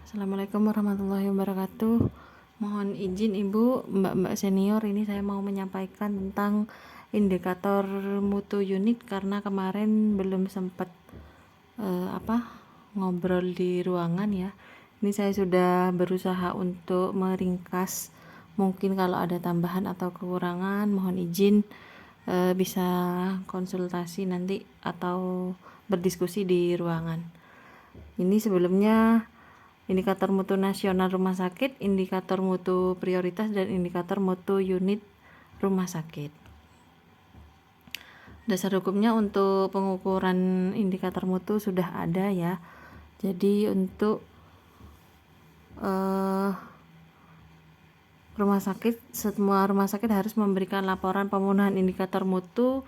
Assalamualaikum warahmatullahi wabarakatuh. Mohon izin Ibu, Mbak-mbak senior, ini saya mau menyampaikan tentang indikator mutu unit karena kemarin belum sempat ngobrol di ruangan ya. Ini saya sudah berusaha untuk meringkas. Mungkin kalau ada tambahan atau kekurangan, mohon izin bisa konsultasi nanti atau berdiskusi di ruangan. Ini sebelumnya indikator mutu nasional rumah sakit, indikator mutu prioritas, dan indikator mutu unit rumah sakit. Dasar hukumnya untuk pengukuran indikator mutu sudah ada ya. Jadi untuk semua rumah sakit harus memberikan laporan pemenuhan indikator mutu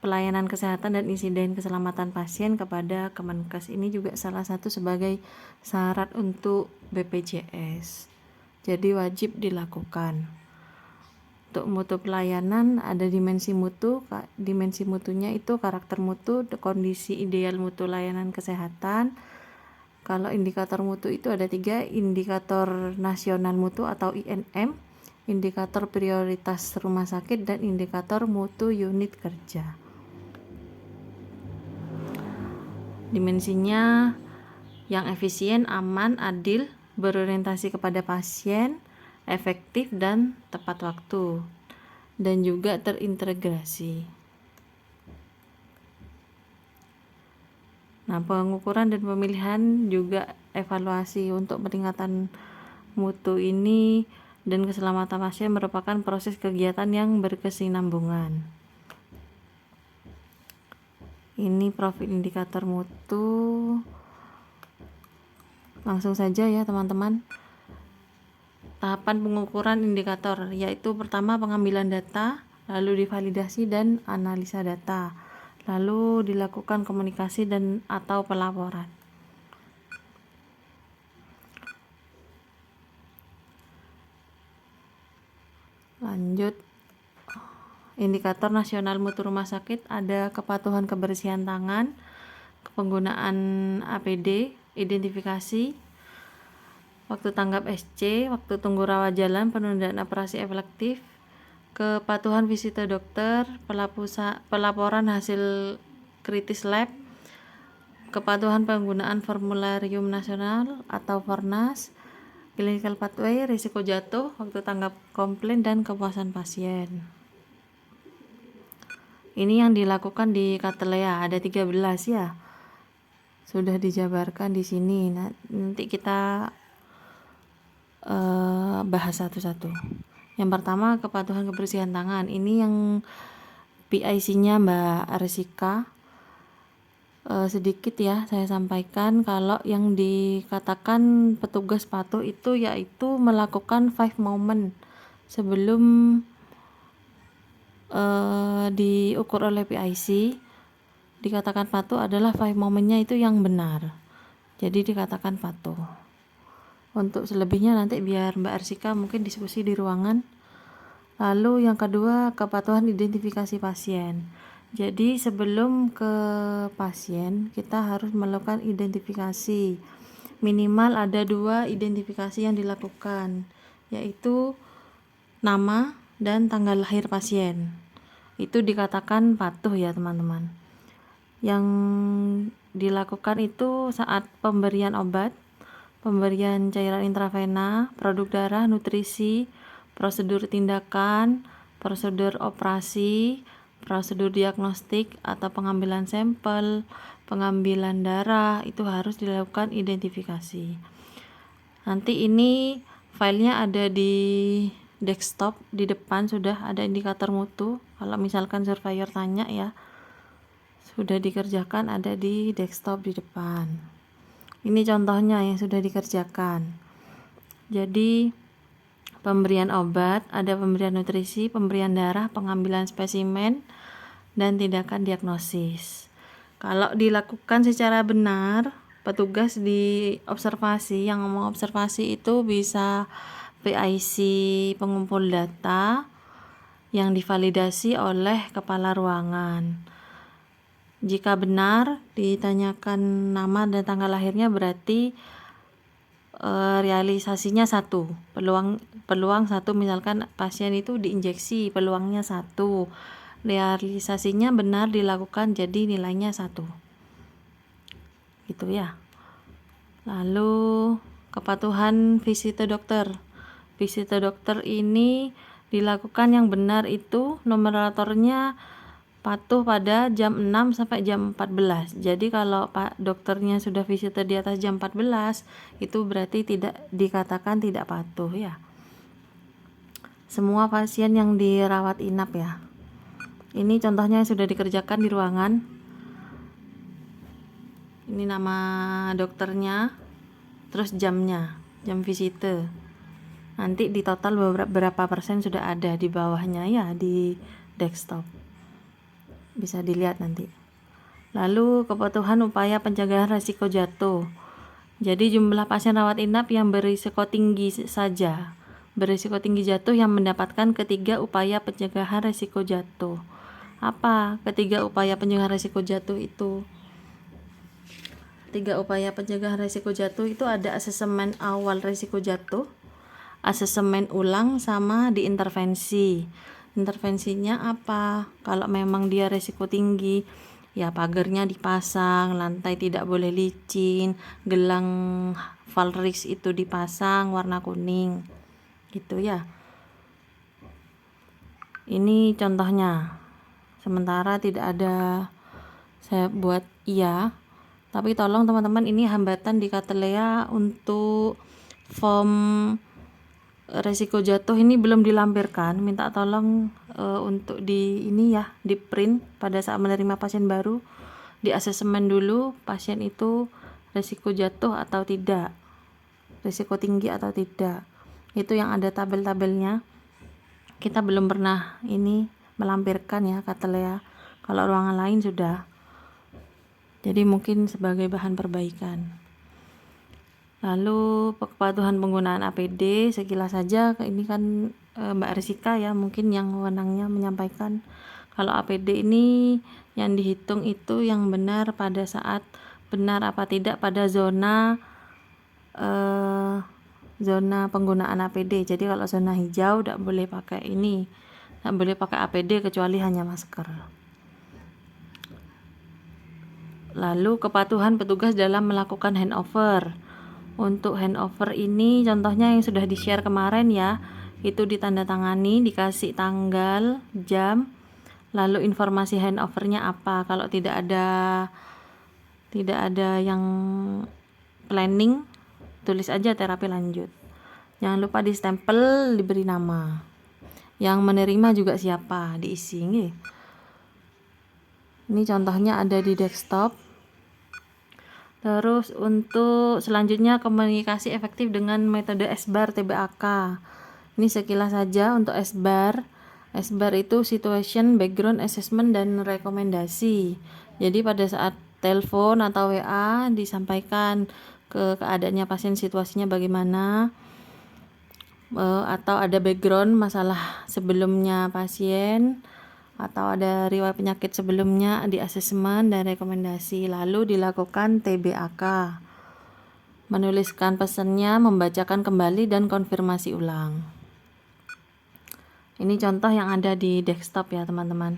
pelayanan kesehatan dan insiden keselamatan pasien kepada Kemenkes. Ini juga salah satu sebagai syarat untuk BPJS. Jadi wajib dilakukan. Untuk mutu pelayanan ada dimensi mutu. Dimensi mutunya itu karakter mutu, kondisi ideal mutu layanan kesehatan. Kalau indikator mutu itu ada 3, indikator nasional mutu atau INM, indikator prioritas rumah sakit, dan indikator mutu unit kerja. Dimensinya yang efisien, aman, adil, berorientasi kepada pasien, efektif, dan tepat waktu, dan juga terintegrasi. Nah, pengukuran dan pemilihan juga evaluasi untuk peningkatan mutu ini dan keselamatan pasien merupakan proses kegiatan yang berkesinambungan. Ini profil indikator mutu. Langsung saja ya teman-teman. Tahapan pengukuran indikator yaitu pertama pengambilan data, lalu divalidasi dan analisa data, lalu dilakukan komunikasi dan atau pelaporan. Lanjut, indikator nasional mutu rumah sakit ada kepatuhan kebersihan tangan, penggunaan APD, identifikasi, waktu tanggap SC, waktu tunggu rawat jalan, penundaan operasi elektif, kepatuhan visite dokter, pelaporan hasil kritis lab, kepatuhan penggunaan formularium nasional atau Fornas, clinical pathway, risiko jatuh, waktu tanggap komplain, dan kepuasan pasien. Ini yang dilakukan di Katelea, ada 13 ya. Sudah dijabarkan di sini. Nanti kita bahas satu-satu. Yang pertama, kepatuhan kebersihan tangan. Ini yang PIC-nya Mbak Arsika. Sedikit ya saya sampaikan kalau yang dikatakan petugas patuh itu yaitu melakukan 5 moment sebelum diukur oleh PIC. Dikatakan patuh adalah 5 momennya itu yang benar, jadi dikatakan patuh. Untuk selebihnya nanti biar Mbak Arsika mungkin diskusi di ruangan. Lalu yang kedua, kepatuhan identifikasi pasien. Jadi sebelum ke pasien kita harus melakukan identifikasi. Minimal ada 2 identifikasi yang dilakukan, yaitu nama dan tanggal lahir pasien. Itu dikatakan patuh ya teman-teman. Yang dilakukan itu saat pemberian obat, pemberian cairan intravena, produk darah, nutrisi, prosedur tindakan, prosedur operasi, prosedur diagnostik atau pengambilan sampel, pengambilan darah, itu harus dilakukan identifikasi. Nanti ini filenya ada di desktop, di depan sudah ada indikator mutu. Kalau misalkan surveyor tanya ya, sudah dikerjakan, ada di desktop di depan. Ini contohnya yang sudah dikerjakan. Jadi pemberian obat, ada pemberian nutrisi, pemberian darah, pengambilan spesimen, dan tindakan diagnosis. Kalau dilakukan secara benar, petugas di observasi, yang ngomong observasi itu bisa PIC pengumpul data yang divalidasi oleh kepala ruangan. Jika benar ditanyakan nama dan tanggal lahirnya, berarti realisasinya 1, peluang 1, misalkan pasien itu diinjeksi peluangnya 1, realisasinya benar dilakukan jadi nilainya 1, gitu ya. Lalu kepatuhan visite dokter. Visite dokter ini dilakukan yang benar itu numeratornya patuh pada jam 6 sampai jam 14. Jadi kalau Pak dokternya sudah visite di atas jam 14, itu berarti tidak dikatakan tidak patuh ya. Semua pasien yang dirawat inap ya. Ini contohnya yang sudah dikerjakan di ruangan. Ini nama dokternya, terus jamnya, jam visite. Nanti di total berapa persen sudah ada di bawahnya ya di desktop. Bisa dilihat nanti. Lalu kepatuhan upaya pencegahan risiko jatuh. Jadi jumlah pasien rawat inap yang berisiko tinggi saja. Berisiko tinggi jatuh yang mendapatkan ketiga upaya pencegahan risiko jatuh. Apa ketiga upaya pencegahan risiko jatuh itu? 3 upaya pencegahan risiko jatuh itu ada asesmen awal risiko jatuh, asesmen ulang, sama diintervensi. Intervensinya apa? Kalau memang dia risiko tinggi, ya pagarnya dipasang, lantai tidak boleh licin, gelang Valrix itu dipasang warna kuning, gitu ya. Ini contohnya. Sementara tidak ada saya buat iya, tapi tolong teman-teman, ini hambatan di Katelea untuk form resiko jatuh ini belum dilampirkan, minta tolong untuk di ini ya, di print pada saat menerima pasien baru, di asesmen dulu pasien itu resiko jatuh atau tidak, resiko tinggi atau tidak. Itu yang ada tabel-tabelnya. Kita belum pernah ini melampirkan ya Katelea. Kalau ruangan lain sudah. Jadi mungkin sebagai bahan perbaikan. Lalu kepatuhan penggunaan APD, sekilas saja ini kan Mbak Rizika ya mungkin yang wewenangnya menyampaikan. Kalau APD ini yang dihitung itu yang benar pada saat benar apa tidak pada zona penggunaan APD. Jadi kalau zona hijau tidak boleh pakai ini, tidak boleh pakai APD kecuali hanya masker. Lalu kepatuhan petugas dalam melakukan handover. Untuk handover ini contohnya yang sudah di-share kemarin ya, itu ditandatangani, dikasih tanggal, jam, lalu informasi handovernya apa. Kalau tidak ada yang planning, tulis aja terapi lanjut. Jangan lupa di stempel, diberi nama. Yang menerima juga siapa, diisi nih. Ini contohnya ada di desktop. Terus untuk selanjutnya komunikasi efektif dengan metode SBAR TBAK. Ini sekilas saja untuk SBAR. SBAR itu situation, background, assessment, dan rekomendasi. Jadi pada saat telepon atau WA disampaikan keadaannya pasien, situasinya bagaimana, atau ada background masalah sebelumnya pasien, atau ada riwayat penyakit sebelumnya, di asesmen dan rekomendasi. Lalu dilakukan TBAK, menuliskan pesannya, membacakan kembali, dan konfirmasi ulang. Ini contoh yang ada di desktop ya teman-teman.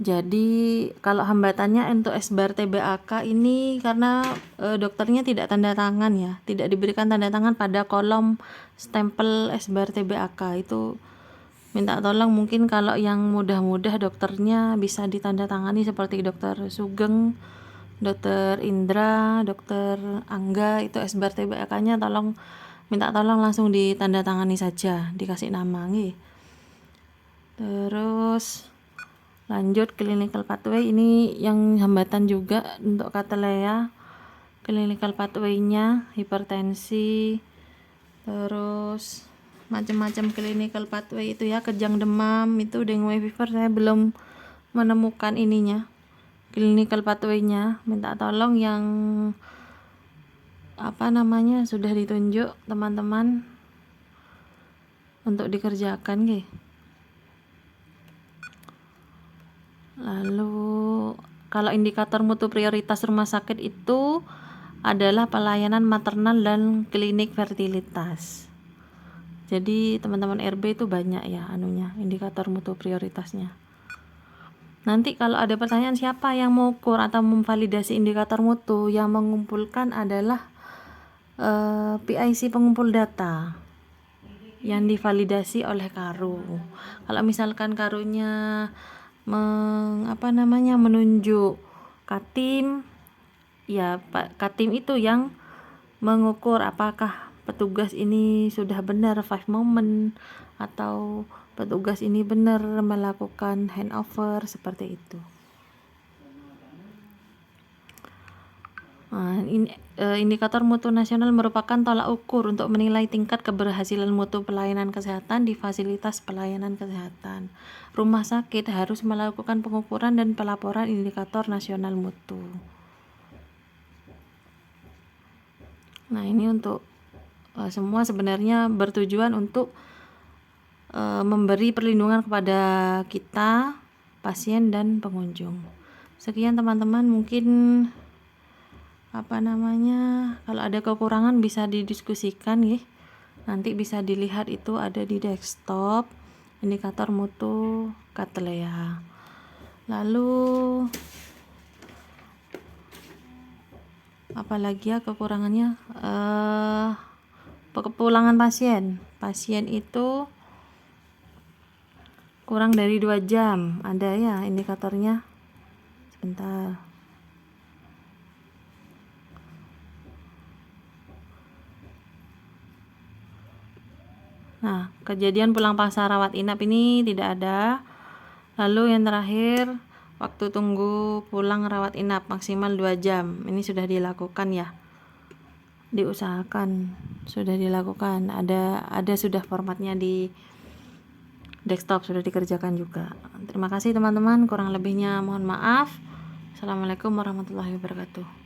Jadi kalau hambatannya untuk SBAR TBAK ini karena dokternya tidak tanda tangan ya, tidak diberikan tanda tangan pada kolom stempel SBAR TBAK. Itu minta tolong mungkin kalau yang mudah-mudah dokternya bisa ditandatangani seperti Dokter Sugeng, Dokter Indra, Dokter Angga, itu SBAR TBAK-nya minta tolong langsung ditandatangani saja, dikasih nama nih. Terus lanjut clinical pathway, ini yang hambatan juga untuk Katelea. Clinical pathway-nya hipertensi, terus macam-macam clinical pathway itu ya, kejang demam, itu dengue fever saya belum menemukan ininya, clinical pathway-nya. Minta tolong yang sudah ditunjuk teman-teman untuk dikerjakan nih. Lalu kalau indikator mutu prioritas rumah sakit itu adalah pelayanan maternal dan klinik fertilitas. Jadi teman-teman RB itu banyak ya indikator mutu prioritasnya. Nanti kalau ada pertanyaan siapa yang mengukur atau memvalidasi indikator mutu, yang mengumpulkan adalah PIC pengumpul data yang divalidasi oleh Karu. Kalau misalkan Karunya menunjuk Katim, ya Katim itu yang mengukur apakah petugas ini sudah benar 5 moment atau petugas ini benar melakukan handover, seperti itu. Indikator mutu nasional merupakan tolak ukur untuk menilai tingkat keberhasilan mutu pelayanan kesehatan di fasilitas pelayanan kesehatan. Rumah sakit harus melakukan pengukuran dan pelaporan indikator nasional mutu. Nah, ini untuk semua sebenarnya bertujuan untuk memberi perlindungan kepada kita, pasien dan pengunjung. Sekian teman-teman, mungkin kalau ada kekurangan bisa didiskusikan ya. Nanti bisa dilihat, itu ada di desktop indikator mutu Katlea. Lalu apalagi ya kekurangannya, kepulangan pasien itu kurang dari 2 jam, ada ya indikatornya. Sebentar. Nah, kejadian pulang paksa rawat inap ini tidak ada. Lalu yang terakhir, waktu tunggu pulang rawat inap maksimal 2 jam. Ini sudah dilakukan ya. Diusahakan sudah dilakukan. Ada sudah formatnya di desktop, sudah dikerjakan juga. Terima kasih teman-teman, kurang lebihnya mohon maaf. Assalamualaikum warahmatullahi wabarakatuh.